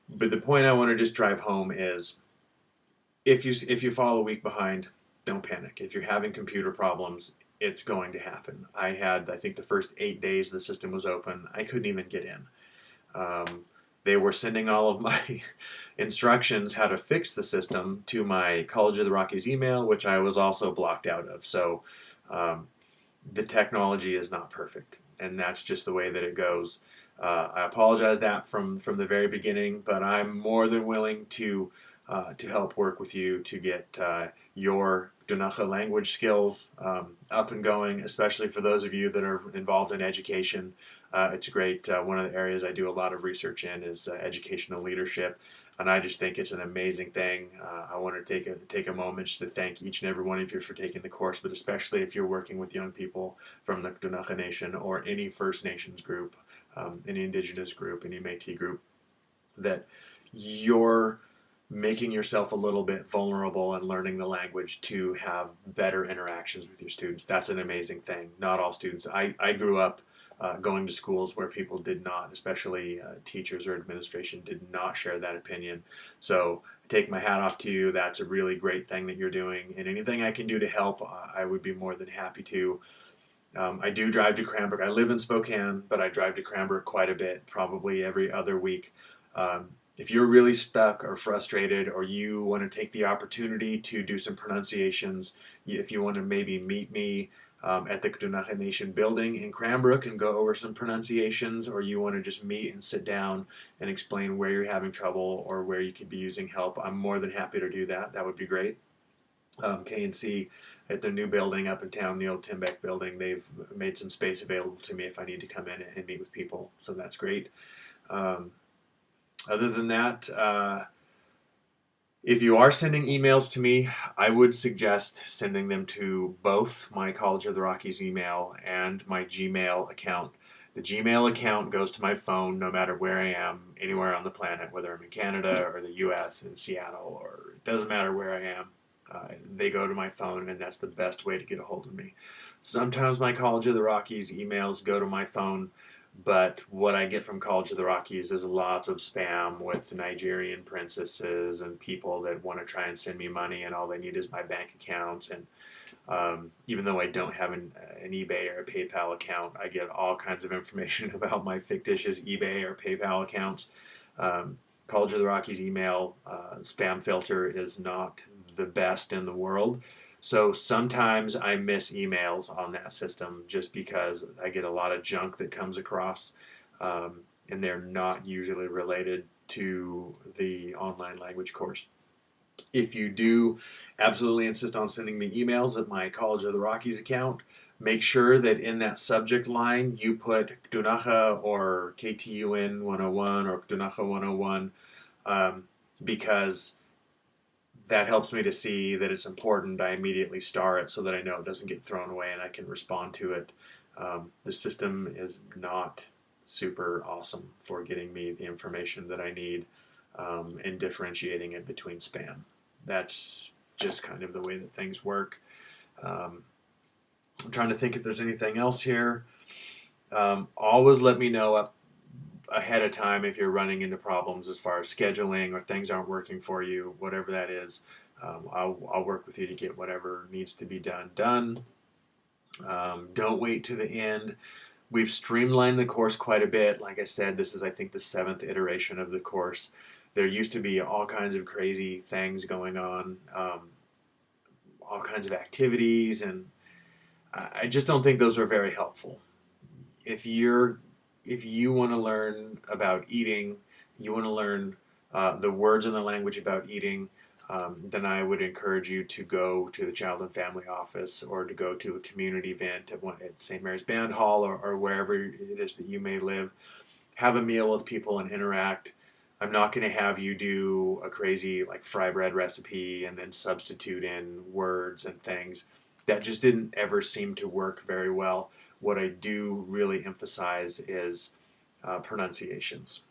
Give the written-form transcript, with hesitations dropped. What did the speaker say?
But the point I want to just drive home is if you fall a week behind, don't panic. If you're having computer problems, it's going to happen. I think the first 8 days the system was open, I couldn't even get in. Um, they were sending all of my instructions how to fix the system to my College of the Rockies email, which I was also blocked out of. So um, the technology is not perfect, and that's just the way that it goes. I apologize that from the very beginning, but I'm more than willing to help work with you to get your Dunacha language skills up and going, especially for those of you that are involved in education. It's great. One of the areas I do a lot of research in is educational leadership, and I just think it's an amazing thing. I want to take a moment just to thank each and every one of you for taking the course, but especially if you're working with young people from the Dunacha Nation or any First Nations group, any Indigenous group, any Métis group, that you're making yourself a little bit vulnerable and learning the language to have better interactions with your students. That's an amazing thing. Not all students. I grew up going to schools where people did not, especially teachers or administration, did not share that opinion. So I take my hat off to you. That's a really great thing that you're doing. And anything I can do to help, I would be more than happy to. I do drive to Cranbrook. I live in Spokane, but I drive to Cranbrook quite a bit, probably every other week. Um, if you're really stuck or frustrated, or you want to take the opportunity to do some pronunciations, if you want to maybe meet me at the Ktunaxa Nation building in Cranbrook and go over some pronunciations, or you want to just meet and sit down and explain where you're having trouble or where you could be using help, I'm more than happy to do that. That would be great. K&C at their new building up in town, the old Timbeck building, they've made some space available to me if I need to come in and meet with people. So that's great. Um, Other than that, if you are sending emails to me, I would suggest sending them to both my College of the Rockies email and my Gmail account. The Gmail account goes to my phone no matter where I am, anywhere on the planet, whether I'm in Canada or the US, in Seattle, or it doesn't matter where I am. They go to my phone, and that's the best way to get a hold of me. Sometimes my College of the Rockies emails go to my phone, but what I get from College of the Rockies is lots of spam with Nigerian princesses and people that want to try and send me money, and all they need is my bank account. And even though I don't have an eBay or a PayPal account, I get all kinds of information about my fictitious eBay or PayPal accounts. Um, College of the Rockies email spam filter is not the best in the world. So sometimes I miss emails on that system just because I get a lot of junk that comes across, and they're not usually related to the online language course. If you do absolutely insist on sending me emails at my College of the Rockies account, make sure that in that subject line you put Ktunaxa or KTUN 101 or Ktunaxa 101, because that helps me to see that it's important. I immediately star it so that I know it doesn't get thrown away and I can respond to it. The system is not super awesome for getting me the information that I need and differentiating it between spam. That's just kind of the way that things work. Um, I'm trying to think if there's anything else here. Always let me know up ahead of time if you're running into problems as far as scheduling or things aren't working for you, whatever that is. I'll work with you to get whatever needs to be done. Don't wait to the end. We've streamlined the course quite a bit. Like I said, this is, I think, the 7th iteration of the course. There used to be all kinds of crazy things going on, all kinds of activities, and I just don't think those are very helpful. If you're if you want to learn about eating, you want to learn the words in the language about eating, then I would encourage you to go to the Child and Family Office or to go to a community event at St. Mary's Band Hall or wherever it is that you may live. Have a meal with people and interact. I'm not going to have you do a crazy like fry bread recipe and then substitute in words and things. That just didn't ever seem to work very well. What I do really emphasize is pronunciations.